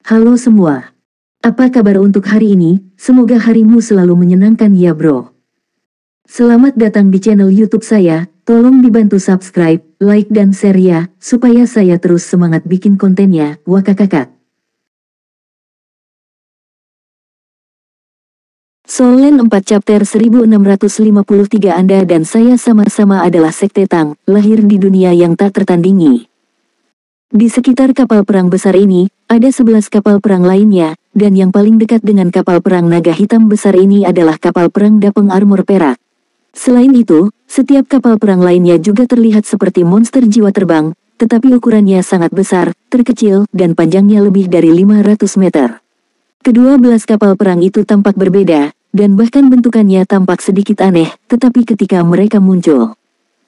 Halo semua. Apa kabar untuk hari ini? Semoga harimu selalu menyenangkan ya bro. Selamat datang di channel YouTube saya. Tolong dibantu subscribe, like dan share ya, supaya saya terus semangat bikin kontennya. Wakakakak. Solen 4 chapter 1653 Anda dan saya sama-sama adalah sekte Tang, lahir di dunia yang tak tertandingi. Di sekitar kapal perang besar ini, ada 11 kapal perang lainnya, dan yang paling dekat dengan kapal perang naga hitam besar ini adalah kapal perang Dapeng Armor Perak. Selain itu, setiap kapal perang lainnya juga terlihat seperti monster jiwa terbang, tetapi ukurannya sangat besar, terkecil, dan panjangnya lebih dari 500 meter. Kedua belas kapal perang itu tampak berbeda, dan bahkan bentukannya tampak sedikit aneh, tetapi ketika mereka muncul,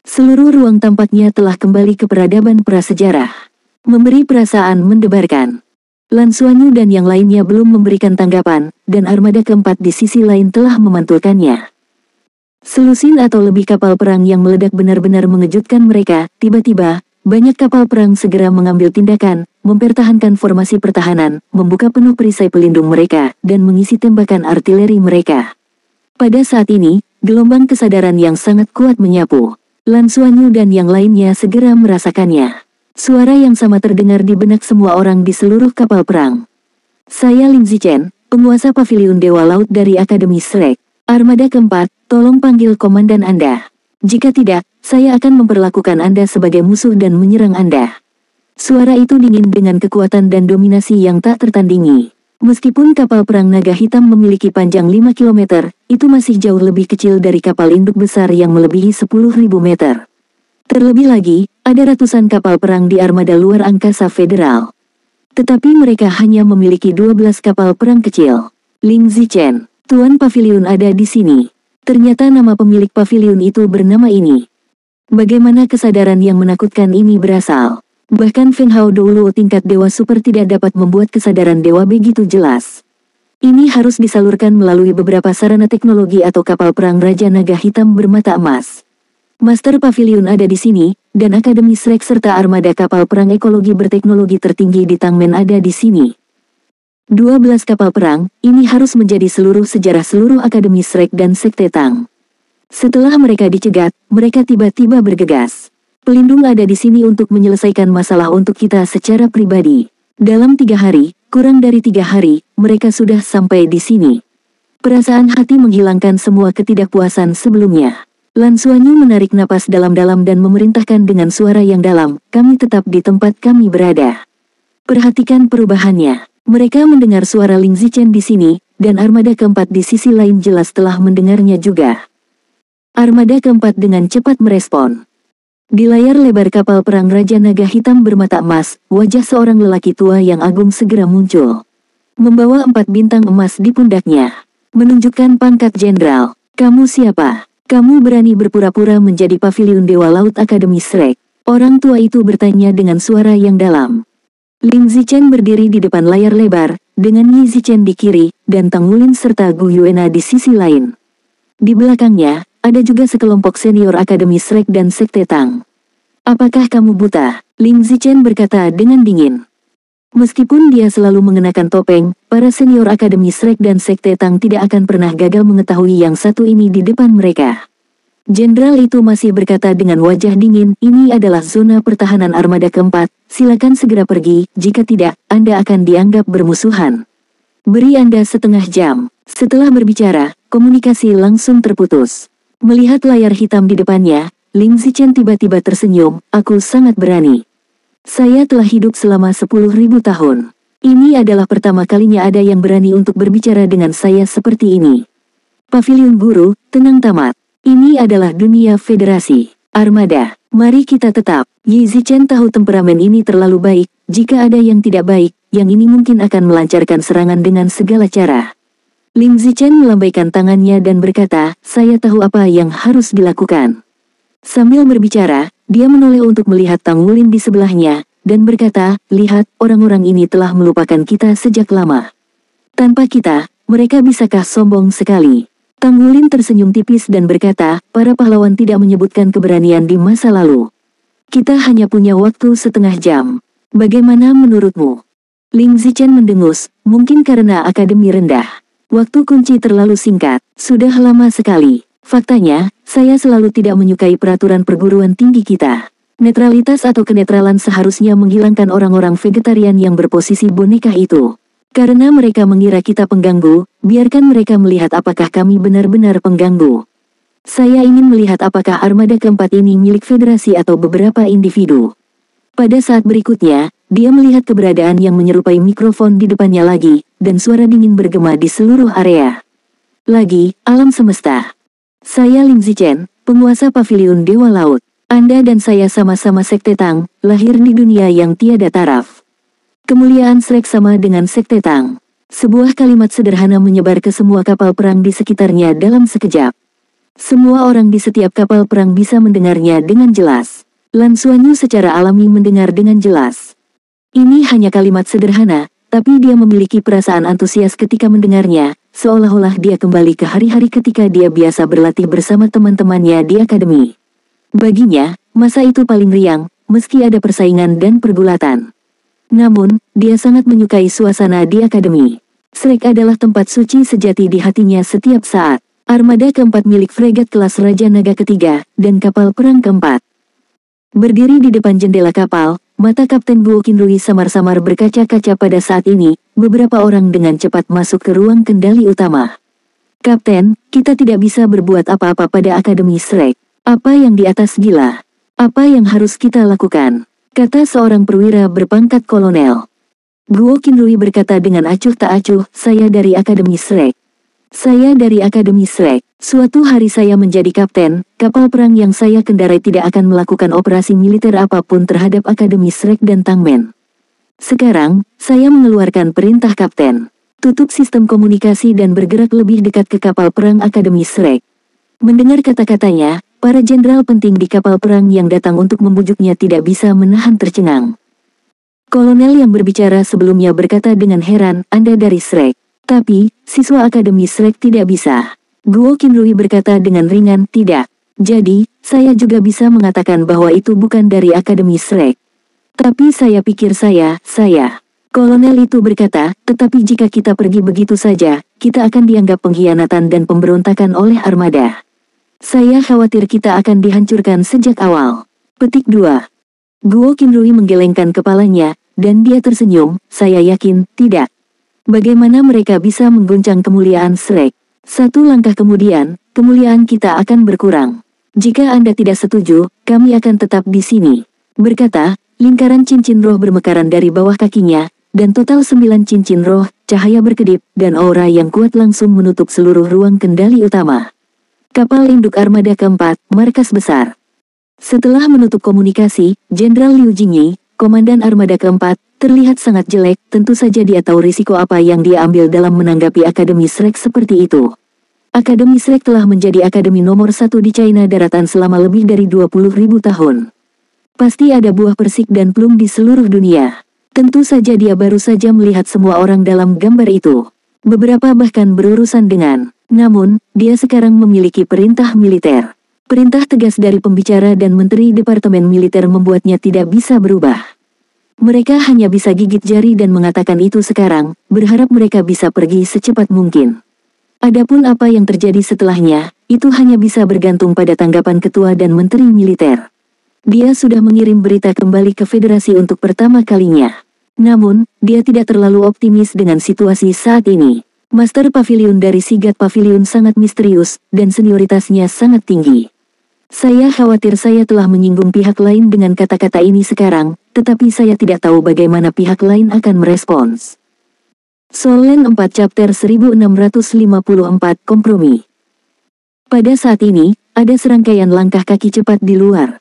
seluruh ruang tampaknya telah kembali ke peradaban prasejarah. Memberi perasaan mendebarkan. Lan Xuanyu dan yang lainnya belum memberikan tanggapan, dan armada keempat di sisi lain telah memantulkannya. Selusin atau lebih kapal perang yang meledak benar-benar mengejutkan mereka. Tiba-tiba, banyak kapal perang segera mengambil tindakan, mempertahankan formasi pertahanan, membuka penuh perisai pelindung mereka, dan mengisi tembakan artileri mereka. Pada saat ini, gelombang kesadaran yang sangat kuat menyapu. Lan Xuanyu dan yang lainnya segera merasakannya. Suara yang sama terdengar di benak semua orang di seluruh kapal perang. Saya Lin Zichen, penguasa paviliun Dewa Laut dari Akademi Shrek. Armada keempat, tolong panggil komandan Anda. Jika tidak, saya akan memperlakukan Anda sebagai musuh dan menyerang Anda. Suara itu dingin dengan kekuatan dan dominasi yang tak tertandingi. Meskipun kapal perang naga hitam memiliki panjang 5 km, itu masih jauh lebih kecil dari kapal induk besar yang melebihi 10.000 meter. Terlebih lagi, ada ratusan kapal perang di armada luar angkasa federal. Tetapi mereka hanya memiliki 12 kapal perang kecil. Lin Zichen, Tuan Paviliun ada di sini. Ternyata nama pemilik paviliun itu bernama ini. Bagaimana kesadaran yang menakutkan ini berasal? Bahkan Feng Hao Douluo tingkat dewa super tidak dapat membuat kesadaran dewa begitu jelas. Ini harus disalurkan melalui beberapa sarana teknologi atau kapal perang Raja Naga Hitam bermata emas. Master Pavilion ada di sini, dan Akademi Shrek serta armada kapal perang ekologi berteknologi tertinggi di Tangmen ada di sini. 12 kapal perang, ini harus menjadi seluruh sejarah seluruh Akademi Shrek dan Sekte Tang. Setelah mereka dicegat, mereka tiba-tiba bergegas. Pelindung ada di sini untuk menyelesaikan masalah untuk kita secara pribadi. Dalam 3 hari, kurang dari 3 hari, mereka sudah sampai di sini. Perasaan hati menghilangkan semua ketidakpuasan sebelumnya. Lan Xuanyu menarik napas dalam-dalam dan memerintahkan dengan suara yang dalam, kami tetap di tempat kami berada. Perhatikan perubahannya. Mereka mendengar suara Lin Zichen di sini, dan armada keempat di sisi lain jelas telah mendengarnya juga. Armada keempat dengan cepat merespon. Di layar lebar kapal perang Raja Naga Hitam bermata emas, wajah seorang lelaki tua yang agung segera muncul. Membawa 4 bintang emas di pundaknya. Menunjukkan pangkat jenderal. Kamu siapa? Kamu berani berpura-pura menjadi paviliun Dewa Laut Akademi Shrek? Orang tua itu bertanya dengan suara yang dalam. Lin Zichen berdiri di depan layar lebar, dengan Yi Zichen di kiri, dan Tang Wulin serta Gu Yuena di sisi lain. Di belakangnya, ada juga sekelompok senior Akademi Shrek dan Sekte Tang. Apakah kamu buta? Lin Zichen berkata dengan dingin. Meskipun dia selalu mengenakan topeng, para senior Akademi Shrek dan Sekte Tang tidak akan pernah gagal mengetahui yang satu ini di depan mereka. Jenderal itu masih berkata dengan wajah dingin, ini adalah zona pertahanan armada keempat, silakan segera pergi, jika tidak, Anda akan dianggap bermusuhan. Beri Anda setengah jam. Setelah berbicara, komunikasi langsung terputus. Melihat layar hitam di depannya, Lin Zichen tiba-tiba tersenyum, aku sangat berani. Saya telah hidup selama 10.000 tahun. Ini adalah pertama kalinya ada yang berani untuk berbicara dengan saya seperti ini. Paviliun Guru, tenang tamat. Ini adalah dunia federasi. Armada, mari kita tetap. Yi Zichen tahu temperamen ini terlalu baik, jika ada yang tidak baik, yang ini mungkin akan melancarkan serangan dengan segala cara. Lin Zichen melambaikan tangannya dan berkata, saya tahu apa yang harus dilakukan. Sambil berbicara, dia menoleh untuk melihat Tang Wulin di sebelahnya, dan berkata, lihat, orang-orang ini telah melupakan kita sejak lama. Tanpa kita, mereka bisakah sombong sekali? Tang Wulin tersenyum tipis dan berkata, para pahlawan tidak menyebutkan keberanian di masa lalu. Kita hanya punya waktu setengah jam. Bagaimana menurutmu? Ling Zichen mendengus, mungkin karena akademi rendah. Waktu kunci terlalu singkat, sudah lama sekali. Faktanya, saya selalu tidak menyukai peraturan perguruan tinggi kita. Netralitas atau kenetralan seharusnya menghilangkan orang-orang vegetarian yang berposisi boneka itu. Karena mereka mengira kita pengganggu, biarkan mereka melihat apakah kami benar-benar pengganggu. Saya ingin melihat apakah armada keempat ini milik federasi atau beberapa individu. Pada saat berikutnya, dia melihat keberadaan yang menyerupai mikrofon di depannya lagi, dan suara dingin bergema di seluruh area. Lagi, alam semesta. Saya Ling Zichen, penguasa paviliun Dewa Laut. Anda dan saya sama-sama Sekte Tang, lahir di dunia yang tiada taraf. Kemuliaan Shrek sama dengan Sekte Tang. Sebuah kalimat sederhana menyebar ke semua kapal perang di sekitarnya dalam sekejap. Semua orang di setiap kapal perang bisa mendengarnya dengan jelas. Lan Xuanyu secara alami mendengar dengan jelas. Ini hanya kalimat sederhana, tapi dia memiliki perasaan antusias ketika mendengarnya, seolah-olah dia kembali ke hari-hari ketika dia biasa berlatih bersama teman-temannya di akademi. Baginya, masa itu paling riang, meski ada persaingan dan pergulatan. Namun, dia sangat menyukai suasana di akademi. Shrek adalah tempat suci sejati di hatinya setiap saat. Armada keempat milik fregat kelas Raja Naga ketiga, dan kapal perang keempat. Berdiri di depan jendela kapal, mata Kapten Guo Qinrui samar-samar berkaca-kaca pada saat ini, beberapa orang dengan cepat masuk ke ruang kendali utama. Kapten, kita tidak bisa berbuat apa-apa pada Akademi Shrek. Apa yang di atas gila? Apa yang harus kita lakukan? Kata seorang perwira berpangkat kolonel. Guo Qinrui berkata dengan acuh tak acuh, saya dari Akademi Shrek. Saya dari Akademi Shrek. Suatu hari saya menjadi kapten, kapal perang yang saya kendarai tidak akan melakukan operasi militer apapun terhadap Akademi Shrek dan Tangmen. Sekarang, saya mengeluarkan perintah kapten. Tutup sistem komunikasi dan bergerak lebih dekat ke kapal perang Akademi Shrek. Mendengar kata-katanya, para jenderal penting di kapal perang yang datang untuk membujuknya tidak bisa menahan tercengang. Kolonel yang berbicara sebelumnya berkata dengan heran, Anda dari Shrek. Tapi, siswa Akademi Shrek tidak bisa. Guo Qinrui berkata dengan ringan, tidak. Jadi, saya juga bisa mengatakan bahwa itu bukan dari Akademi Shrek. Tapi saya pikir saya. Kolonel itu berkata, tetapi jika kita pergi begitu saja, kita akan dianggap pengkhianatan dan pemberontakan oleh armada. Saya khawatir kita akan dihancurkan sejak awal. Petik 2. Guo Qinrui menggelengkan kepalanya, dan dia tersenyum, saya yakin, tidak. Bagaimana mereka bisa mengguncang kemuliaan Shrek? Satu langkah kemudian, kemuliaan kita akan berkurang. Jika Anda tidak setuju, kami akan tetap di sini. Berkata, lingkaran cincin roh bermekaran dari bawah kakinya, dan total 9 cincin roh, cahaya berkedip, dan aura yang kuat langsung menutup seluruh ruang kendali utama. Kapal induk armada keempat, markas besar. Setelah menutup komunikasi, Jenderal Liu Jingyi, Komandan Armada keempat, terlihat sangat jelek, tentu saja dia tahu risiko apa yang dia ambil dalam menanggapi Akademi Shrek seperti itu. Akademi Shrek telah menjadi akademi nomor 1 di China daratan selama lebih dari 20.000 tahun. Pasti ada buah persik dan plum di seluruh dunia. Tentu saja dia baru saja melihat semua orang dalam gambar itu. Beberapa bahkan berurusan dengan. Namun, dia sekarang memiliki perintah militer. Perintah tegas dari pembicara dan Menteri Departemen Militer membuatnya tidak bisa berubah. Mereka hanya bisa gigit jari dan mengatakan itu sekarang, berharap mereka bisa pergi secepat mungkin. Adapun apa yang terjadi setelahnya, itu hanya bisa bergantung pada tanggapan Ketua dan Menteri Militer. Dia sudah mengirim berita kembali ke Federasi untuk pertama kalinya. Namun, dia tidak terlalu optimis dengan situasi saat ini. Master Pavilion dari Sigat Pavilion sangat misterius, dan senioritasnya sangat tinggi. Saya khawatir saya telah menyinggung pihak lain dengan kata-kata ini sekarang, tetapi saya tidak tahu bagaimana pihak lain akan merespons. Solen 4 Chapter 1654 Kompromi. Pada saat ini, ada serangkaian langkah kaki cepat di luar.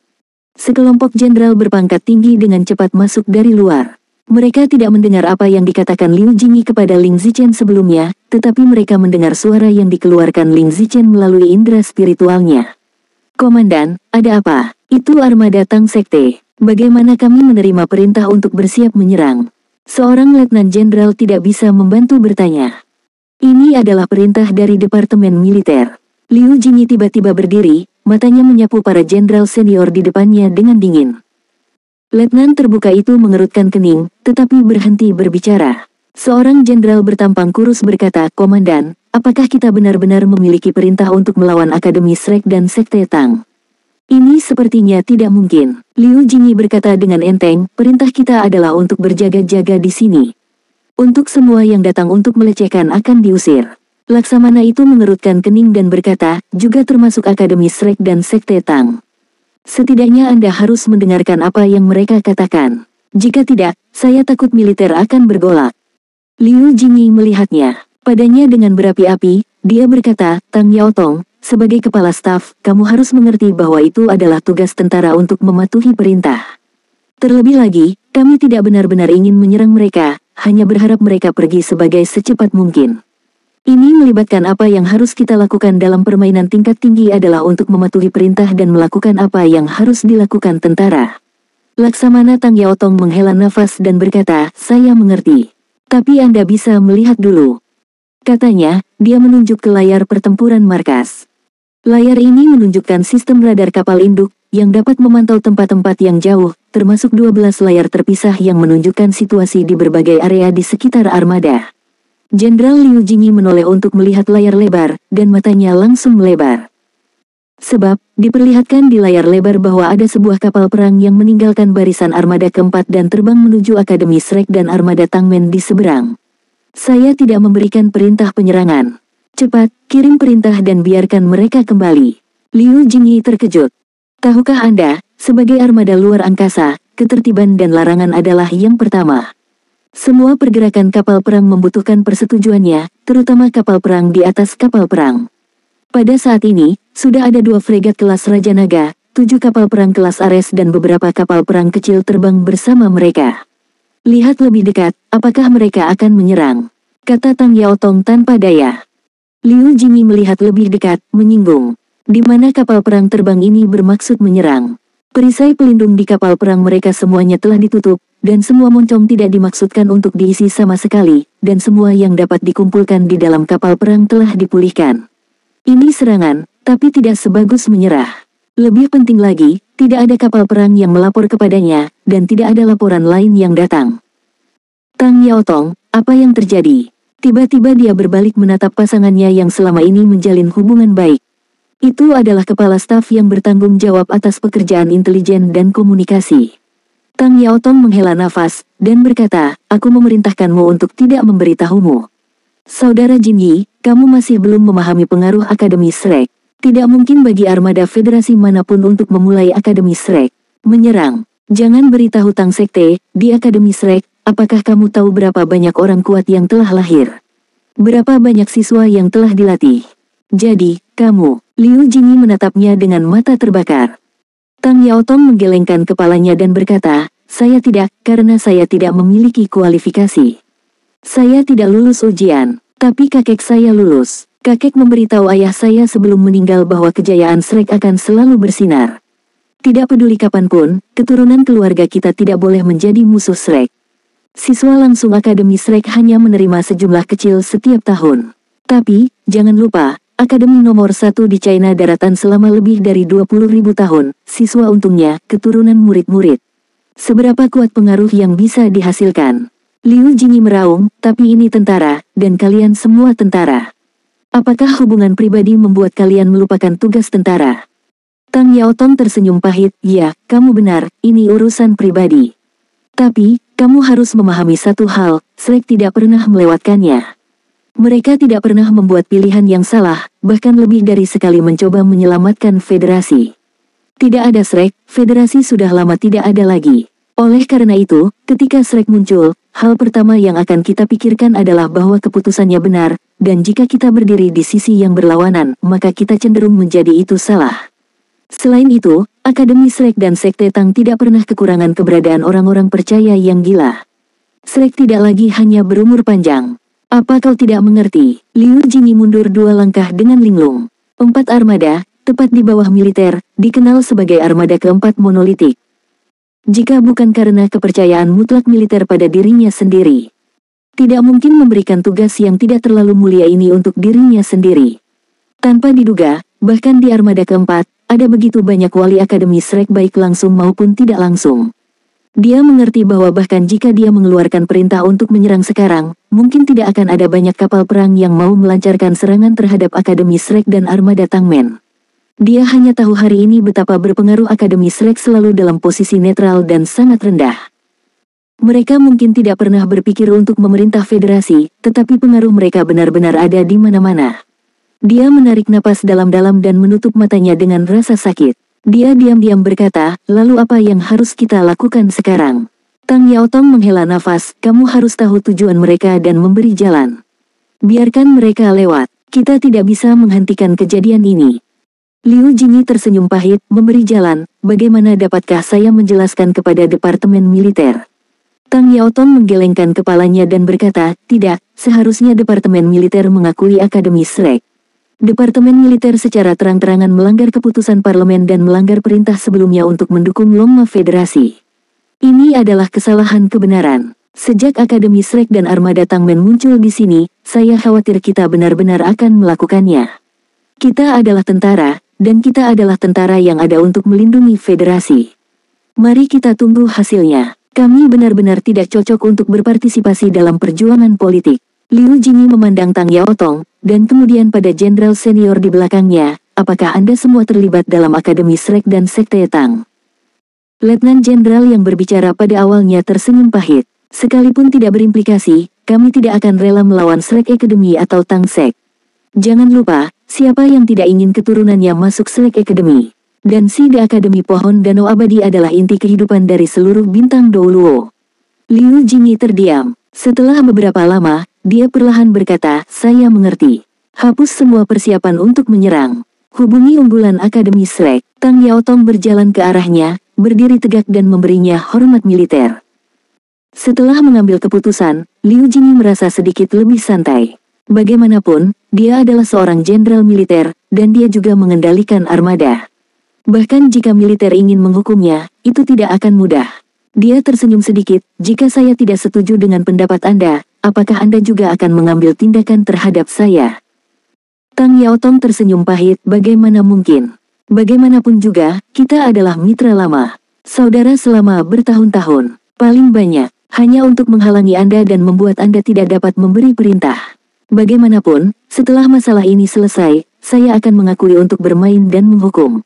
Sekelompok jenderal berpangkat tinggi dengan cepat masuk dari luar. Mereka tidak mendengar apa yang dikatakan Liu Jingyi kepada Ling Zichen sebelumnya, tetapi mereka mendengar suara yang dikeluarkan Ling Zichen melalui indera spiritualnya. Komandan, ada apa? Itu armada Tang Sekte. Bagaimana kami menerima perintah untuk bersiap menyerang? Seorang letnan jenderal tidak bisa membantu bertanya. Ini adalah perintah dari Departemen Militer. Liu Jingyi tiba-tiba berdiri, matanya menyapu para jenderal senior di depannya dengan dingin. Letnan terbuka itu mengerutkan kening, tetapi berhenti berbicara. Seorang jenderal bertampang kurus berkata, "Komandan, apakah kita benar-benar memiliki perintah untuk melawan Akademi Shrek dan Sekte Tang?" "Ini sepertinya tidak mungkin." Liu Jingyi berkata dengan enteng, "Perintah kita adalah untuk berjaga-jaga di sini. Untuk semua yang datang untuk melecehkan akan diusir." Laksamana itu mengerutkan kening dan berkata, "Juga termasuk Akademi Shrek dan Sekte Tang. Setidaknya Anda harus mendengarkan apa yang mereka katakan. Jika tidak, saya takut militer akan bergolak." Liu Jingyi melihatnya. Padanya dengan berapi-api, dia berkata, "Tang Yaotong, sebagai kepala staf, kamu harus mengerti bahwa itu adalah tugas tentara untuk mematuhi perintah. Terlebih lagi, kami tidak benar-benar ingin menyerang mereka, hanya berharap mereka pergi sebagai secepat mungkin. Ini melibatkan apa yang harus kita lakukan dalam permainan tingkat tinggi adalah untuk mematuhi perintah dan melakukan apa yang harus dilakukan tentara." Laksamana Tang Yaotong menghela nafas dan berkata, "Saya mengerti. Tapi Anda bisa melihat dulu." Katanya, dia menunjuk ke layar pertempuran markas. Layar ini menunjukkan sistem radar kapal induk, yang dapat memantau tempat-tempat yang jauh, termasuk 12 layar terpisah yang menunjukkan situasi di berbagai area di sekitar armada. Jenderal Liu Jingyi menoleh untuk melihat layar lebar, dan matanya langsung melebar. Sebab, diperlihatkan di layar lebar bahwa ada sebuah kapal perang yang meninggalkan barisan armada keempat dan terbang menuju Akademi Shrek dan armada Tangmen di seberang. "Saya tidak memberikan perintah penyerangan. Cepat, kirim perintah dan biarkan mereka kembali." Liu Jingyi terkejut. "Tahukah Anda, sebagai armada luar angkasa, ketertiban dan larangan adalah yang pertama. Semua pergerakan kapal perang membutuhkan persetujuannya, terutama kapal perang di atas kapal perang. Pada saat ini, sudah ada 2 fregat kelas Raja Naga, 7 kapal perang kelas Ares dan beberapa kapal perang kecil terbang bersama mereka. Lihat lebih dekat, apakah mereka akan menyerang?" kata Tang Yaotong tanpa daya. Liu Jingyi melihat lebih dekat, menyinggung. Di mana kapal perang terbang ini bermaksud menyerang? Perisai pelindung di kapal perang mereka semuanya telah ditutup, dan semua moncong tidak dimaksudkan untuk diisi sama sekali, dan semua yang dapat dikumpulkan di dalam kapal perang telah dipulihkan. Ini serangan, tapi tidak sebagus menyerah. Lebih penting lagi, tidak ada kapal perang yang melapor kepadanya, dan tidak ada laporan lain yang datang. "Tang Yaotong, apa yang terjadi?" Tiba-tiba dia berbalik menatap pasangannya yang selama ini menjalin hubungan baik. Itu adalah kepala staf yang bertanggung jawab atas pekerjaan intelijen dan komunikasi. Tang Yaotong menghela nafas, dan berkata, "Aku memerintahkanmu untuk tidak memberitahumu." "Saudara Jingyi, kamu masih belum memahami pengaruh Akademi Shrek. Tidak mungkin bagi armada federasi manapun untuk memulai Akademi Shrek menyerang. Jangan beritahu Tang Sekte, di Akademi Shrek, apakah kamu tahu berapa banyak orang kuat yang telah lahir? Berapa banyak siswa yang telah dilatih? Jadi, kamu..." Liu Jingyi menatapnya dengan mata terbakar. Tang Yaotong menggelengkan kepalanya dan berkata, "Saya tidak, karena saya tidak memiliki kualifikasi. Saya tidak lulus ujian, tapi kakek saya lulus. Kakek memberitahu ayah saya sebelum meninggal bahwa kejayaan Shrek akan selalu bersinar. Tidak peduli kapanpun, keturunan keluarga kita tidak boleh menjadi musuh Shrek." Siswa langsung Akademi Shrek hanya menerima sejumlah kecil setiap tahun. Tapi, jangan lupa, Akademi nomor 1 di China daratan selama lebih dari 20.000 tahun, siswa untungnya, keturunan murid-murid. Seberapa kuat pengaruh yang bisa dihasilkan? Liu Jingyi meraung, "Tapi ini tentara, dan kalian semua tentara. Apakah hubungan pribadi membuat kalian melupakan tugas tentara?" Tang Yaotong tersenyum pahit, "Ya, kamu benar, ini urusan pribadi. Tapi, kamu harus memahami satu hal, Shrek tidak pernah melewatkannya. Mereka tidak pernah membuat pilihan yang salah, bahkan lebih dari sekali mencoba menyelamatkan federasi. Tidak ada Shrek, federasi sudah lama tidak ada lagi. Oleh karena itu, ketika Shrek muncul, hal pertama yang akan kita pikirkan adalah bahwa keputusannya benar, dan jika kita berdiri di sisi yang berlawanan, maka kita cenderung menjadi itu salah. Selain itu, Akademi Shrek dan Sekte Tang tidak pernah kekurangan keberadaan orang-orang percaya yang gila. Shrek tidak lagi hanya berumur panjang. Apa kau tidak mengerti?" Liu Jingyi mundur 2 langkah dengan linglung. 4 armada, tepat di bawah militer, dikenal sebagai armada keempat monolitik. Jika bukan karena kepercayaan mutlak militer pada dirinya sendiri, tidak mungkin memberikan tugas yang tidak terlalu mulia ini untuk dirinya sendiri. Tanpa diduga, bahkan di armada keempat, ada begitu banyak wali Akademi Shrek baik langsung maupun tidak langsung. Dia mengerti bahwa bahkan jika dia mengeluarkan perintah untuk menyerang sekarang, mungkin tidak akan ada banyak kapal perang yang mau melancarkan serangan terhadap Akademi Shrek dan armada Tangmen. Dia hanya tahu hari ini betapa berpengaruh Akademi Shrek selalu dalam posisi netral dan sangat rendah. Mereka mungkin tidak pernah berpikir untuk memerintah federasi, tetapi pengaruh mereka benar-benar ada di mana-mana. Dia menarik napas dalam-dalam dan menutup matanya dengan rasa sakit. Dia diam-diam berkata, lalu apa yang harus kita lakukan sekarang? Tang Yaotong menghela nafas, kamu harus tahu tujuan mereka dan memberi jalan. Biarkan mereka lewat, kita tidak bisa menghentikan kejadian ini. Liu Jingyi tersenyum pahit, memberi jalan, bagaimana dapatkah saya menjelaskan kepada Departemen Militer? Tang Yaotong menggelengkan kepalanya dan berkata, tidak, seharusnya Departemen Militer mengakui Akademi Shrek. Departemen Militer secara terang-terangan melanggar keputusan parlemen dan melanggar perintah sebelumnya untuk mendukung Longma Federasi. Ini adalah kesalahan kebenaran. Sejak Akademi Shrek dan armada Tangmen muncul di sini, saya khawatir kita benar-benar akan melakukannya. Kita adalah tentara, dan kita adalah tentara yang ada untuk melindungi federasi. Mari kita tunggu hasilnya. Kami benar-benar tidak cocok untuk berpartisipasi dalam perjuangan politik. Liu Jingyi memandang Tang Yaotong, dan kemudian pada jenderal senior di belakangnya, apakah Anda semua terlibat dalam Akademi Shrek dan Sekte Tang? Letnan Jenderal yang berbicara pada awalnya tersenyum pahit. Sekalipun tidak berimplikasi, kami tidak akan rela melawan Shrek Academy atau Tang Sek. Jangan lupa, siapa yang tidak ingin keturunannya masuk Shrek Academy? Dan Side Akademi Pohon Danau Abadi adalah inti kehidupan dari seluruh bintang Douluo. Liu Jingyi terdiam. Setelah beberapa lama, dia perlahan berkata, saya mengerti. Hapus semua persiapan untuk menyerang. Hubungi unggulan Akademi Shrek. Tang Yaotong berjalan ke arahnya, berdiri tegak dan memberinya hormat militer. Setelah mengambil keputusan, Liu Jingyi merasa sedikit lebih santai. Bagaimanapun, dia adalah seorang jenderal militer, dan dia juga mengendalikan armada. Bahkan jika militer ingin menghukumnya, itu tidak akan mudah. Dia tersenyum sedikit, jika saya tidak setuju dengan pendapat Anda, apakah Anda juga akan mengambil tindakan terhadap saya? Tang Yaotong tersenyum pahit, bagaimana mungkin? Bagaimanapun juga, kita adalah mitra lama. Saudara selama bertahun-tahun, paling banyak, hanya untuk menghalangi Anda dan membuat Anda tidak dapat memberi perintah. Bagaimanapun, setelah masalah ini selesai, saya akan mengakui untuk bermain dan menghukum.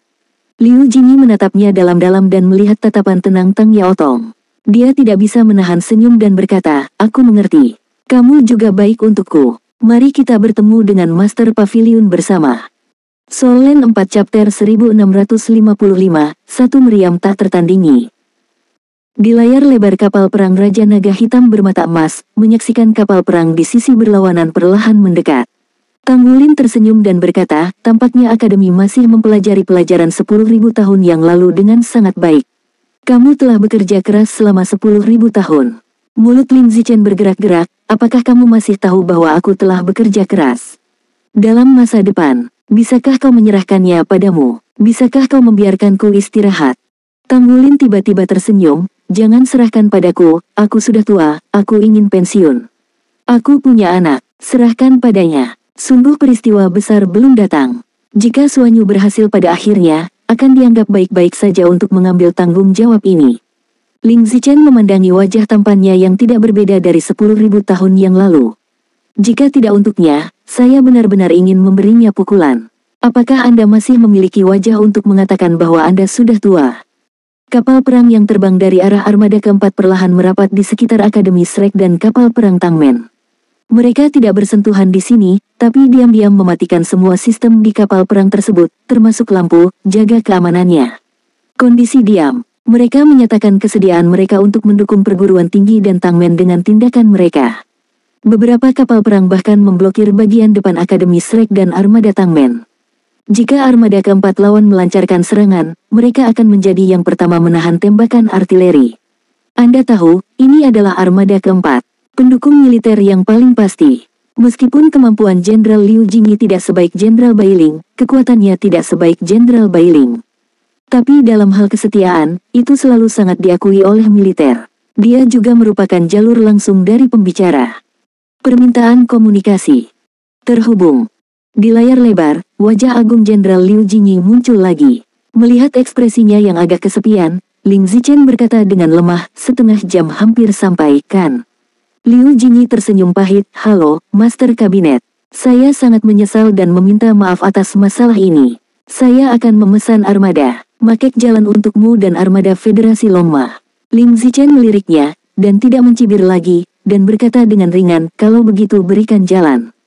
Liu Jingyi menatapnya dalam-dalam dan melihat tatapan tenang Tang Yaotong. Dia tidak bisa menahan senyum dan berkata, aku mengerti. Kamu juga baik untukku. Mari kita bertemu dengan Master Pavilion bersama. Solen 4 Chapter 1655, Satu Meriam Tak Tertandingi. Di layar lebar kapal perang Raja Naga Hitam bermata emas, menyaksikan kapal perang di sisi berlawanan perlahan mendekat. Tang Wulin tersenyum dan berkata, tampaknya Akademi masih mempelajari pelajaran 10.000 tahun yang lalu dengan sangat baik. Kamu telah bekerja keras selama 10.000 tahun. Mulut Lin Zichen bergerak-gerak, apakah kamu masih tahu bahwa aku telah bekerja keras? Dalam masa depan, bisakah kau menyerahkannya padamu? Bisakah kau membiarkanku istirahat? Tang Wulin tiba-tiba tersenyum, jangan serahkan padaku, aku sudah tua, aku ingin pensiun. Aku punya anak, serahkan padanya. Sungguh peristiwa besar belum datang. Jika Suanyu berhasil pada akhirnya, akan dianggap baik-baik saja untuk mengambil tanggung jawab ini. Ling Zichen memandangi wajah tampannya yang tidak berbeda dari 10.000 tahun yang lalu. Jika tidak untuknya, saya benar-benar ingin memberinya pukulan. Apakah Anda masih memiliki wajah untuk mengatakan bahwa Anda sudah tua? Kapal perang yang terbang dari arah armada keempat perlahan merapat di sekitar Akademi Shrek dan kapal perang Tangmen. Mereka tidak bersentuhan di sini, tapi diam-diam mematikan semua sistem di kapal perang tersebut, termasuk lampu, jaga keamanannya. Kondisi diam. Mereka menyatakan kesediaan mereka untuk mendukung perguruan tinggi dan Tangmen dengan tindakan mereka. Beberapa kapal perang bahkan memblokir bagian depan Akademi Shrek dan armada Tangmen. Jika armada keempat lawan melancarkan serangan, mereka akan menjadi yang pertama menahan tembakan artileri. Anda tahu, ini adalah armada keempat. Pendukung militer yang paling pasti. Meskipun kemampuan Jenderal Liu Jingyi tidak sebaik Jenderal Bailing, kekuatannya tidak sebaik Jenderal Bailing. Tapi dalam hal kesetiaan, itu selalu sangat diakui oleh militer. Dia juga merupakan jalur langsung dari pembicara. Permintaan komunikasi. Terhubung. Di layar lebar, wajah agung Jenderal Liu Jingyi muncul lagi. Melihat ekspresinya yang agak kesepian, Ling Zichen berkata dengan lemah, setengah jam hampir sampai, kan? Liu Jingyi tersenyum pahit, halo, Master Kabinet. Saya sangat menyesal dan meminta maaf atas masalah ini. Saya akan memesan armada, makek jalan untukmu dan armada Federasi Longma. Ling Zichen meliriknya, dan tidak mencibir lagi, dan berkata dengan ringan, kalau begitu berikan jalan.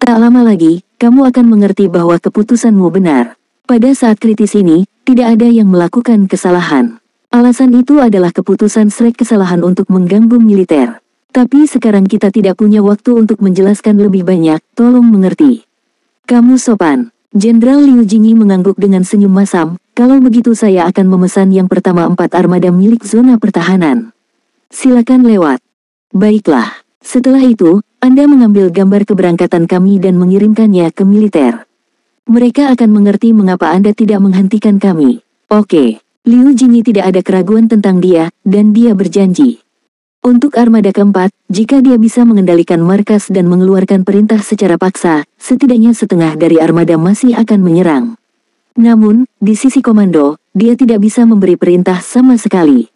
Tak lama lagi, kamu akan mengerti bahwa keputusanmu benar. Pada saat kritis ini, tidak ada yang melakukan kesalahan. Alasan itu adalah keputusan Shrek kesalahan untuk mengganggu militer. Tapi sekarang kita tidak punya waktu untuk menjelaskan lebih banyak, tolong mengerti. Kamu sopan. Jenderal Liu Jingyi mengangguk dengan senyum masam, kalau begitu saya akan memesan yang pertama 4 armada milik zona pertahanan. Silakan lewat. Baiklah. Setelah itu, Anda mengambil gambar keberangkatan kami dan mengirimkannya ke militer. Mereka akan mengerti mengapa Anda tidak menghentikan kami. Oke. Liu Jingyi tidak ada keraguan tentang dia, dan dia berjanji. Untuk armada keempat, jika dia bisa mengendalikan markas dan mengeluarkan perintah secara paksa, setidaknya setengah dari armada masih akan menyerang. Namun, di sisi komando, dia tidak bisa memberi perintah sama sekali.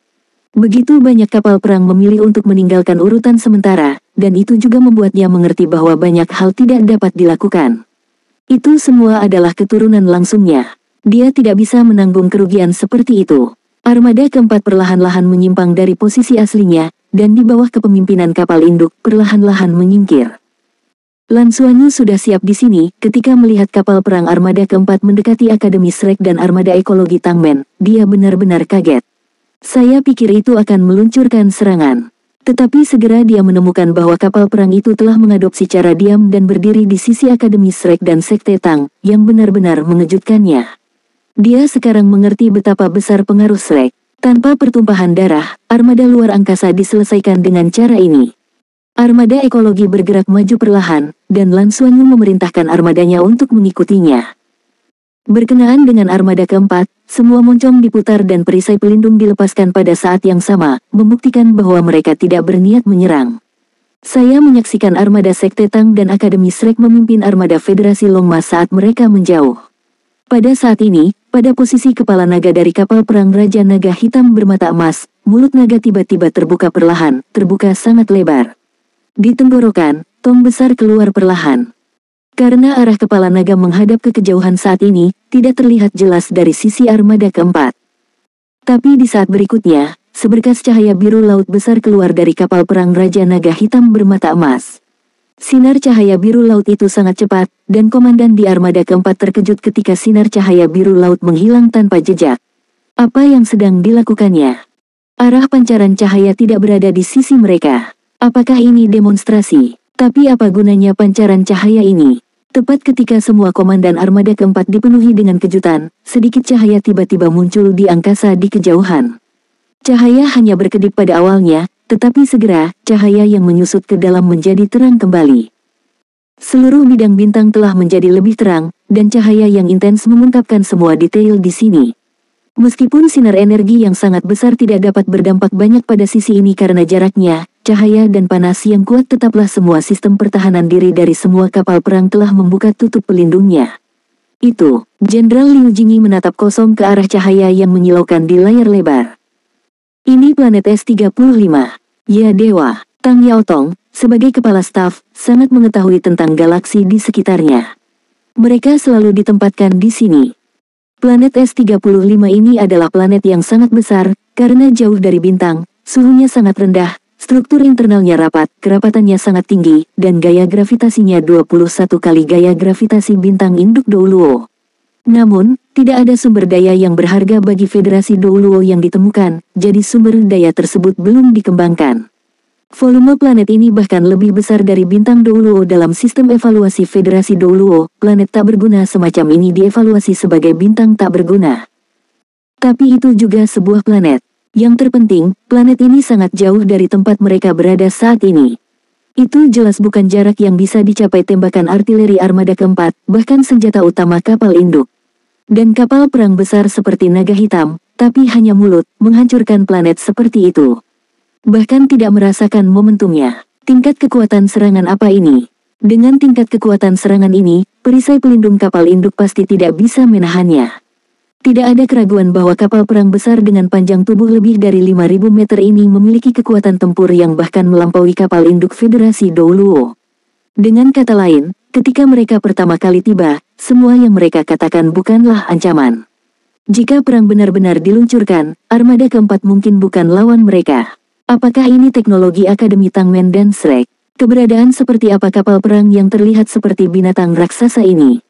Begitu banyak kapal perang memilih untuk meninggalkan urutan sementara, dan itu juga membuatnya mengerti bahwa banyak hal tidak dapat dilakukan. Itu semua adalah keturunan langsungnya. Dia tidak bisa menanggung kerugian seperti itu. Armada keempat perlahan-lahan menyimpang dari posisi aslinya, dan di bawah kepemimpinan kapal induk perlahan-lahan menyingkir. Lan Xuanyu sudah siap di sini ketika melihat kapal perang armada keempat mendekati Akademi Shrek dan armada ekologi Tangmen. Dia benar-benar kaget. Saya pikir itu akan meluncurkan serangan. Tetapi segera dia menemukan bahwa kapal perang itu telah mengadopsi cara diam dan berdiri di sisi Akademi Shrek dan Sekte Tang, yang benar-benar mengejutkannya. Dia sekarang mengerti betapa besar pengaruh Shrek. Tanpa pertumpahan darah, armada luar angkasa diselesaikan dengan cara ini. Armada ekologi bergerak maju perlahan, dan Lan Xuanyu memerintahkan armadanya untuk mengikutinya. Berkenaan dengan armada keempat, semua moncong diputar dan perisai pelindung dilepaskan pada saat yang sama, membuktikan bahwa mereka tidak berniat menyerang. Saya menyaksikan armada Sekte Tang dan Akademi Shrek memimpin armada Federasi Longma saat mereka menjauh. Pada saat ini, pada posisi kepala naga dari kapal perang Raja Naga Hitam bermata emas, mulut naga tiba-tiba terbuka perlahan, terbuka sangat lebar. Di tenggorokan, tong besar keluar perlahan. Karena arah kepala naga menghadap ke kejauhan saat ini, tidak terlihat jelas dari sisi armada keempat. Tapi di saat berikutnya, seberkas cahaya biru laut besar keluar dari kapal perang Raja Naga Hitam bermata emas. Sinar cahaya biru laut itu sangat cepat, dan komandan di armada keempat terkejut ketika sinar cahaya biru laut menghilang tanpa jejak. Apa yang sedang dilakukannya? Arah pancaran cahaya tidak berada di sisi mereka. Apakah ini demonstrasi? Tapi apa gunanya pancaran cahaya ini? Tepat ketika semua komandan armada keempat dipenuhi dengan kejutan, sedikit cahaya tiba-tiba muncul di angkasa di kejauhan. Cahaya hanya berkedip pada awalnya, tetapi segera, cahaya yang menyusut ke dalam menjadi terang kembali. Seluruh bidang bintang telah menjadi lebih terang, dan cahaya yang intens mengungkapkan semua detail di sini. Meskipun sinar energi yang sangat besar tidak dapat berdampak banyak pada sisi ini karena jaraknya, cahaya dan panas yang kuat tetaplah semua sistem pertahanan diri dari semua kapal perang telah membuka tutup pelindungnya. Itu, Jenderal Liu Jingyi menatap kosong ke arah cahaya yang menyilaukan di layar lebar. Ini planet S-35. Ya Dewa, Tang Yaotong, sebagai kepala staf, sangat mengetahui tentang galaksi di sekitarnya. Mereka selalu ditempatkan di sini. Planet S-35 ini adalah planet yang sangat besar, karena jauh dari bintang, suhunya sangat rendah, struktur internalnya rapat, kerapatannya sangat tinggi, dan gaya gravitasinya 21 kali gaya gravitasi bintang induk Douluo. Namun, tidak ada sumber daya yang berharga bagi Federasi Douluo yang ditemukan, jadi sumber daya tersebut belum dikembangkan. Volume planet ini bahkan lebih besar dari bintang Douluo dalam sistem evaluasi Federasi Douluo. Planet tak berguna semacam ini dievaluasi sebagai bintang tak berguna. Tapi itu juga sebuah planet. Yang terpenting, planet ini sangat jauh dari tempat mereka berada saat ini. Itu jelas bukan jarak yang bisa dicapai tembakan artileri armada keempat, bahkan senjata utama kapal induk. Dan kapal perang besar seperti naga hitam, tapi hanya mulut, menghancurkan planet seperti itu. Bahkan tidak merasakan momentumnya. Tingkat kekuatan serangan apa ini? Dengan tingkat kekuatan serangan ini, perisai pelindung kapal induk pasti tidak bisa menahannya. Tidak ada keraguan bahwa kapal perang besar dengan panjang tubuh lebih dari 5.000 meter ini memiliki kekuatan tempur yang bahkan melampaui kapal induk Federasi Douluo. Dengan kata lain, ketika mereka pertama kali tiba, semua yang mereka katakan bukanlah ancaman. Jika perang benar-benar diluncurkan, armada keempat mungkin bukan lawan mereka. Apakah ini teknologi Akademi Tangmen dan Shrek? Keberadaan seperti apa kapal perang yang terlihat seperti binatang raksasa ini?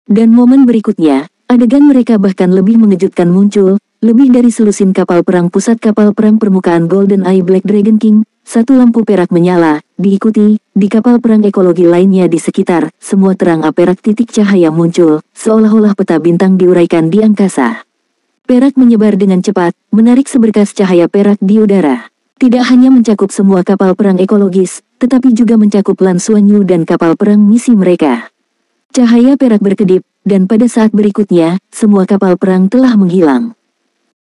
Dan momen berikutnya, adegan mereka bahkan lebih mengejutkan muncul, lebih dari selusin kapal perang pusat kapal perang permukaan Golden Eye Black Dragon King, satu lampu perak menyala, diikuti, di kapal perang ekologi lainnya di sekitar, semua terang perak titik cahaya muncul, seolah-olah peta bintang diuraikan di angkasa. Perak menyebar dengan cepat, menarik seberkas cahaya perak di udara. Tidak hanya mencakup semua kapal perang ekologis, tetapi juga mencakup Lan Xuanyu dan kapal perang misi mereka. Cahaya perak berkedip, dan pada saat berikutnya, semua kapal perang telah menghilang.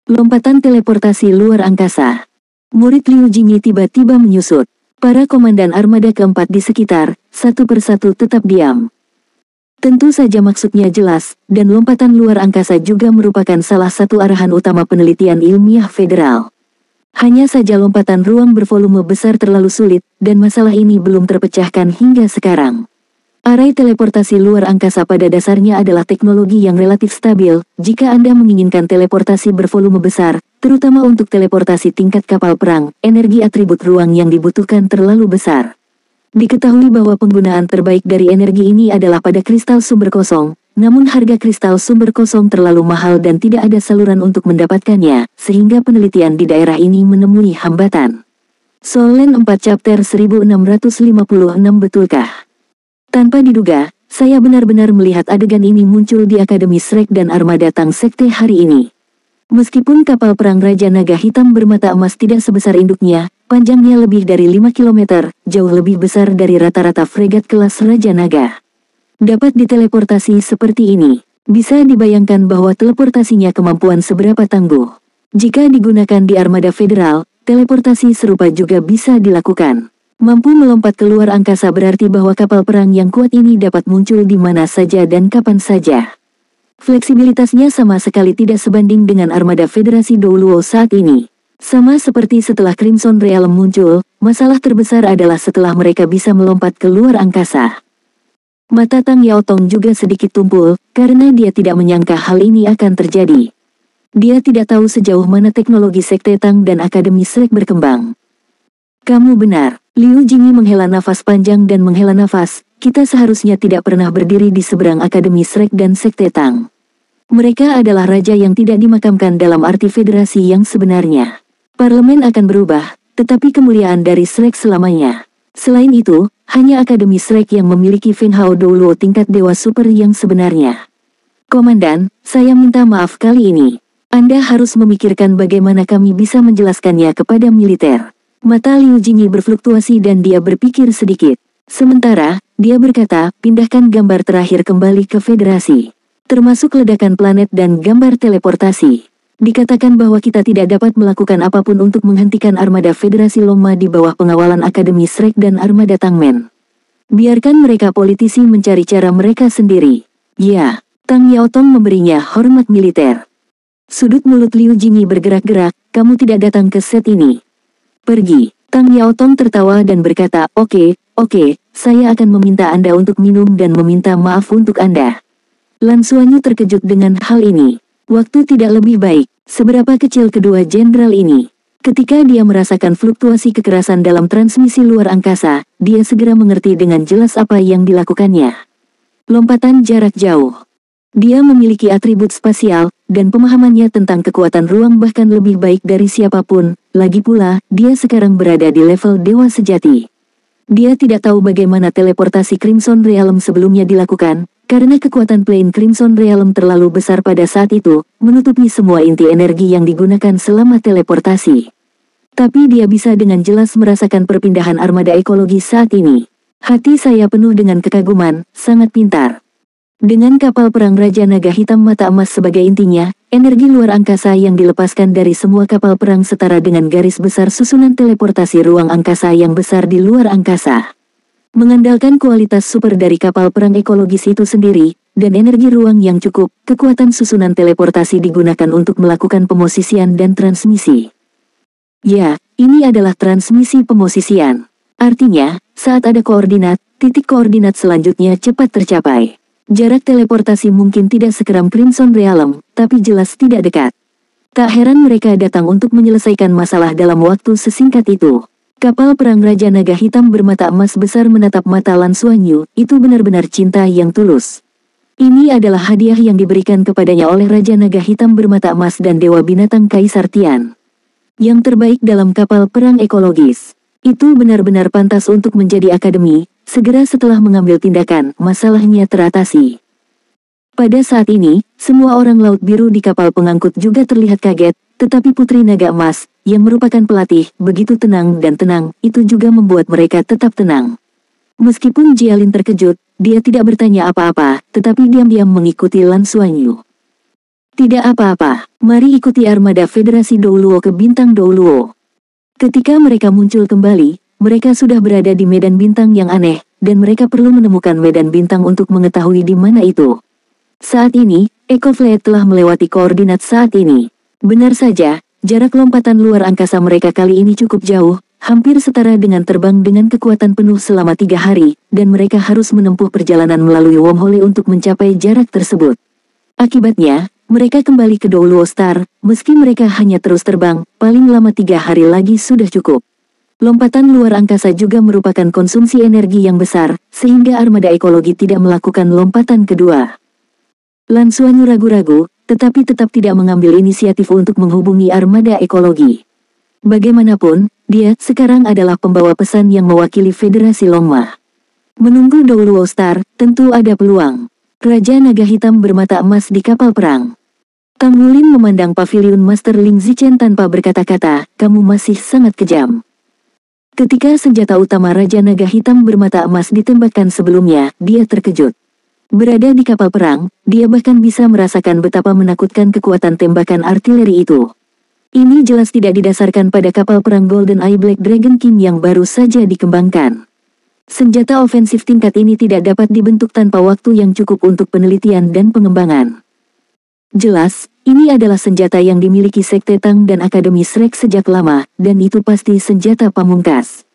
Lompatan teleportasi luar angkasa. Murid Liu Jingyi tiba-tiba menyusut. Para komandan armada keempat di sekitar, satu persatu tetap diam. Tentu saja maksudnya jelas, dan lompatan luar angkasa juga merupakan salah satu arahan utama penelitian ilmiah federal. Hanya saja lompatan ruang bervolume besar terlalu sulit, dan masalah ini belum terpecahkan hingga sekarang. Arai teleportasi luar angkasa pada dasarnya adalah teknologi yang relatif stabil, jika Anda menginginkan teleportasi bervolume besar, terutama untuk teleportasi tingkat kapal perang, energi atribut ruang yang dibutuhkan terlalu besar. Diketahui bahwa penggunaan terbaik dari energi ini adalah pada kristal sumber kosong, namun harga kristal sumber kosong terlalu mahal dan tidak ada saluran untuk mendapatkannya, sehingga penelitian di daerah ini menemui hambatan. Solen 4 Chapter 1656 betulkah? Tanpa diduga, saya benar-benar melihat adegan ini muncul di Akademi Shrek dan Armada Tang Sekte hari ini. Meskipun kapal perang Raja Naga Hitam bermata emas tidak sebesar induknya, panjangnya lebih dari 5 km, jauh lebih besar dari rata-rata fregat kelas Raja Naga. Dapat diteleportasi seperti ini. Bisa dibayangkan bahwa teleportasinya kemampuan seberapa tangguh. Jika digunakan di armada federal, teleportasi serupa juga bisa dilakukan. Mampu melompat keluar angkasa berarti bahwa kapal perang yang kuat ini dapat muncul di mana saja dan kapan saja. Fleksibilitasnya sama sekali tidak sebanding dengan armada Federasi Douluo saat ini. Sama seperti setelah Crimson Realm muncul, masalah terbesar adalah setelah mereka bisa melompat keluar angkasa. Mata Tang Yaotong juga sedikit tumpul, karena dia tidak menyangka hal ini akan terjadi. Dia tidak tahu sejauh mana teknologi Sekte Tang dan Akademi Shrek berkembang. Kamu benar. Liu Jingyi menghela nafas panjang dan menghela nafas, kita seharusnya tidak pernah berdiri di seberang Akademi Shrek dan Sekte Tang. Mereka adalah raja yang tidak dimakamkan dalam arti federasi yang sebenarnya. Parlemen akan berubah, tetapi kemuliaan dari Shrek selamanya. Selain itu, hanya Akademi Shrek yang memiliki Feng Hao Douluo tingkat dewa super yang sebenarnya. Komandan, saya minta maaf kali ini. Anda harus memikirkan bagaimana kami bisa menjelaskannya kepada militer. Mata Liu Jingyi berfluktuasi dan dia berpikir sedikit. Sementara, dia berkata, pindahkan gambar terakhir kembali ke Federasi. Termasuk ledakan planet dan gambar teleportasi. Dikatakan bahwa kita tidak dapat melakukan apapun untuk menghentikan armada Federasi Loma di bawah pengawalan Akademi Shrek dan armada Tangmen. Biarkan mereka politisi mencari cara mereka sendiri. Ya, Tang Yaotong memberinya hormat militer. Sudut mulut Liu Jingyi bergerak-gerak, kamu tidak datang ke set ini. Pergi. Tang Yaotong tertawa dan berkata, oke, saya akan meminta Anda untuk minum dan meminta maaf untuk Anda. Lan Xuanyu terkejut dengan hal ini. Waktu tidak lebih baik. Seberapa kecil kedua jenderal ini? Ketika dia merasakan fluktuasi kekerasan dalam transmisi luar angkasa, dia segera mengerti dengan jelas apa yang dilakukannya. Lompatan jarak jauh. Dia memiliki atribut spasial, dan pemahamannya tentang kekuatan ruang bahkan lebih baik dari siapapun. Lagi pula, dia sekarang berada di level dewa sejati. Dia tidak tahu bagaimana teleportasi Crimson Realm sebelumnya dilakukan, karena kekuatan plane Crimson Realm terlalu besar pada saat itu, menutupi semua inti energi yang digunakan selama teleportasi. Tapi dia bisa dengan jelas merasakan perpindahan armada ekologi saat ini. Hati saya penuh dengan kekaguman, sangat pintar. Dengan kapal perang Raja Naga Hitam mata emas sebagai intinya, energi luar angkasa yang dilepaskan dari semua kapal perang setara dengan garis besar susunan teleportasi ruang angkasa yang besar di luar angkasa. Mengandalkan kualitas super dari kapal perang ekologis itu sendiri, dan energi ruang yang cukup, kekuatan susunan teleportasi digunakan untuk melakukan pemosisian dan transmisi. Ya, ini adalah transmisi pemosisian. Artinya, saat ada koordinat, titik koordinat selanjutnya cepat tercapai. Jarak teleportasi mungkin tidak sekeram Crimson Realm, tapi jelas tidak dekat. Tak heran mereka datang untuk menyelesaikan masalah dalam waktu sesingkat itu. Kapal perang Raja Naga Hitam bermata emas besar menatap mata Lan Xuanyu, itu benar-benar cinta yang tulus. Ini adalah hadiah yang diberikan kepadanya oleh Raja Naga Hitam bermata emas dan Dewa Binatang Kaisar Tian. Yang terbaik dalam kapal perang ekologis. Itu benar-benar pantas untuk menjadi akademi, segera setelah mengambil tindakan, masalahnya teratasi. Pada saat ini, semua orang Laut Biru di kapal pengangkut juga terlihat kaget, tetapi Putri Naga Emas, yang merupakan pelatih, begitu tenang dan tenang, itu juga membuat mereka tetap tenang. Meskipun Jialin terkejut, dia tidak bertanya apa-apa, tetapi diam-diam mengikuti Lan Xuanyu. Tidak apa-apa, mari ikuti armada Federasi Douluo ke Bintang Douluo. Ketika mereka muncul kembali, mereka sudah berada di medan bintang yang aneh, dan mereka perlu menemukan medan bintang untuk mengetahui di mana itu. Saat ini, Echo Fleet telah melewati koordinat saat ini. Benar saja, jarak lompatan luar angkasa mereka kali ini cukup jauh, hampir setara dengan terbang dengan kekuatan penuh selama 3 hari, dan mereka harus menempuh perjalanan melalui wormhole untuk mencapai jarak tersebut. Akibatnya, mereka kembali ke Douluo Star, meski mereka hanya terus terbang, paling lama 3 hari lagi sudah cukup. Lompatan luar angkasa juga merupakan konsumsi energi yang besar, sehingga armada ekologi tidak melakukan lompatan kedua. Lan Xuanyu ragu-ragu, tetapi tetap tidak mengambil inisiatif untuk menghubungi armada ekologi. Bagaimanapun, dia sekarang adalah pembawa pesan yang mewakili Federasi Longma. Menunggu Douluo Star, tentu ada peluang. Raja Naga Hitam bermata emas di kapal perang. Tang Wulin memandang pavilion Master Ling Zichen tanpa berkata-kata, kamu masih sangat kejam. Ketika senjata utama Raja Naga Hitam bermata emas ditembakkan sebelumnya, dia terkejut. Berada di kapal perang, dia bahkan bisa merasakan betapa menakutkan kekuatan tembakan artileri itu. Ini jelas tidak didasarkan pada kapal perang Golden Eye Black Dragon King yang baru saja dikembangkan. Senjata ofensif tingkat ini tidak dapat dibentuk tanpa waktu yang cukup untuk penelitian dan pengembangan. Jelas, ini adalah senjata yang dimiliki Sekte Tang dan Akademi Shrek sejak lama, dan itu pasti senjata pamungkas.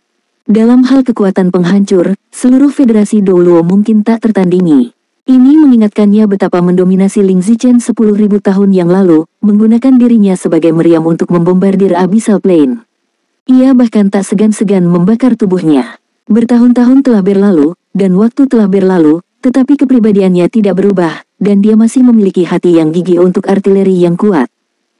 Dalam hal kekuatan penghancur, seluruh Federasi Douluo mungkin tak tertandingi. Ini mengingatkannya betapa mendominasi Ling Zichen 10.000 tahun yang lalu, menggunakan dirinya sebagai meriam untuk membombardir Abyssal Plain. Ia bahkan tak segan-segan membakar tubuhnya. Bertahun-tahun telah berlalu, dan waktu telah berlalu, tetapi kepribadiannya tidak berubah, dan dia masih memiliki hati yang gigih untuk artileri yang kuat.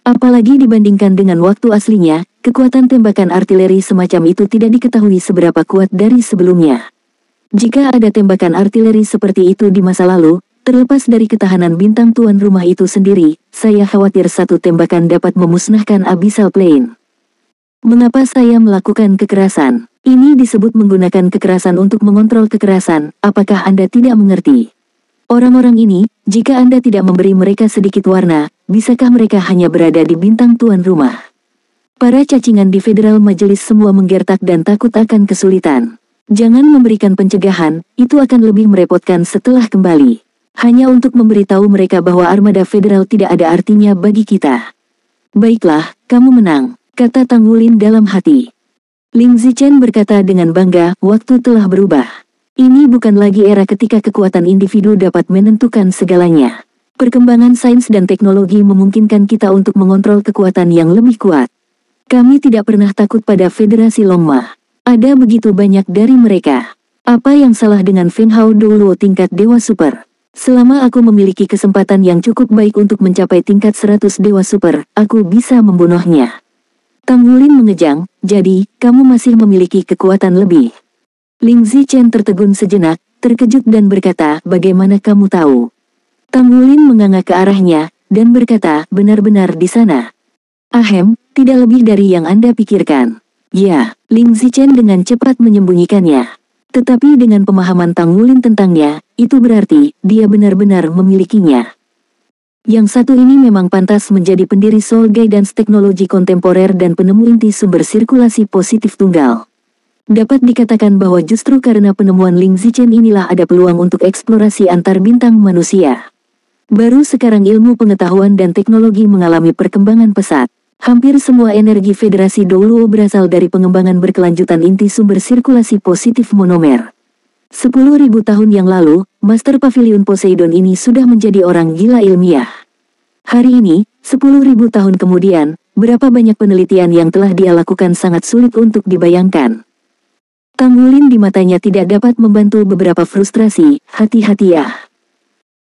Apalagi dibandingkan dengan waktu aslinya, kekuatan tembakan artileri semacam itu tidak diketahui seberapa kuat dari sebelumnya. Jika ada tembakan artileri seperti itu di masa lalu, terlepas dari ketahanan bintang tuan rumah itu sendiri, saya khawatir satu tembakan dapat memusnahkan Abyssal Plain. Mengapa saya melakukan kekerasan? Ini disebut menggunakan kekerasan untuk mengontrol kekerasan, apakah Anda tidak mengerti? Orang-orang ini, jika Anda tidak memberi mereka sedikit warna, bisakah mereka hanya berada di bintang tuan rumah? Para cacingan di Federal Majelis semua menggertak dan takut akan kesulitan. Jangan memberikan pencegahan, itu akan lebih merepotkan setelah kembali. Hanya untuk memberitahu mereka bahwa armada federal tidak ada artinya bagi kita. Baiklah, kamu menang, kata Tang Wulin dalam hati. Ling Zichen berkata dengan bangga, waktu telah berubah. Ini bukan lagi era ketika kekuatan individu dapat menentukan segalanya. Perkembangan sains dan teknologi memungkinkan kita untuk mengontrol kekuatan yang lebih kuat. Kami tidak pernah takut pada Federasi Longma. Ada begitu banyak dari mereka. Apa yang salah dengan Feng Hao Douluo tingkat Dewa Super? Selama aku memiliki kesempatan yang cukup baik untuk mencapai tingkat 100 Dewa Super, aku bisa membunuhnya. Tang Wulin mengejang, jadi, kamu masih memiliki kekuatan lebih. Ling Zichen tertegun sejenak, terkejut dan berkata, bagaimana kamu tahu? Tang Wulin menganga ke arahnya, dan berkata, benar-benar di sana. Ahem, tidak lebih dari yang Anda pikirkan. Ya, Ling Zichen dengan cepat menyembunyikannya. Tetapi dengan pemahaman Tang Wulin tentangnya, itu berarti, dia benar-benar memilikinya. Yang satu ini memang pantas menjadi pendiri Soul Guidance Teknologi Kontemporer dan penemu inti sumber sirkulasi positif tunggal. Dapat dikatakan bahwa justru karena penemuan Ling Zichen inilah ada peluang untuk eksplorasi antar bintang manusia. Baru sekarang ilmu pengetahuan dan teknologi mengalami perkembangan pesat. Hampir semua energi Federasi Douluo berasal dari pengembangan berkelanjutan inti sumber sirkulasi positif monomer. 10.000 tahun yang lalu, Master Pavilion Poseidon ini sudah menjadi orang gila ilmiah. Hari ini, 10.000 tahun kemudian, berapa banyak penelitian yang telah dia lakukan sangat sulit untuk dibayangkan. Tang Wulin di matanya tidak dapat membantu beberapa frustrasi. Hati-hati ya.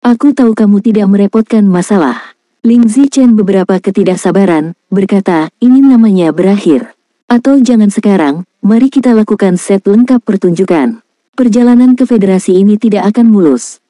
Aku tahu kamu tidak merepotkan masalah. Ling Zichen beberapa ketidaksabaran, berkata, ini namanya berakhir. Atau jangan sekarang, mari kita lakukan set lengkap pertunjukan. Perjalanan ke federasi ini tidak akan mulus.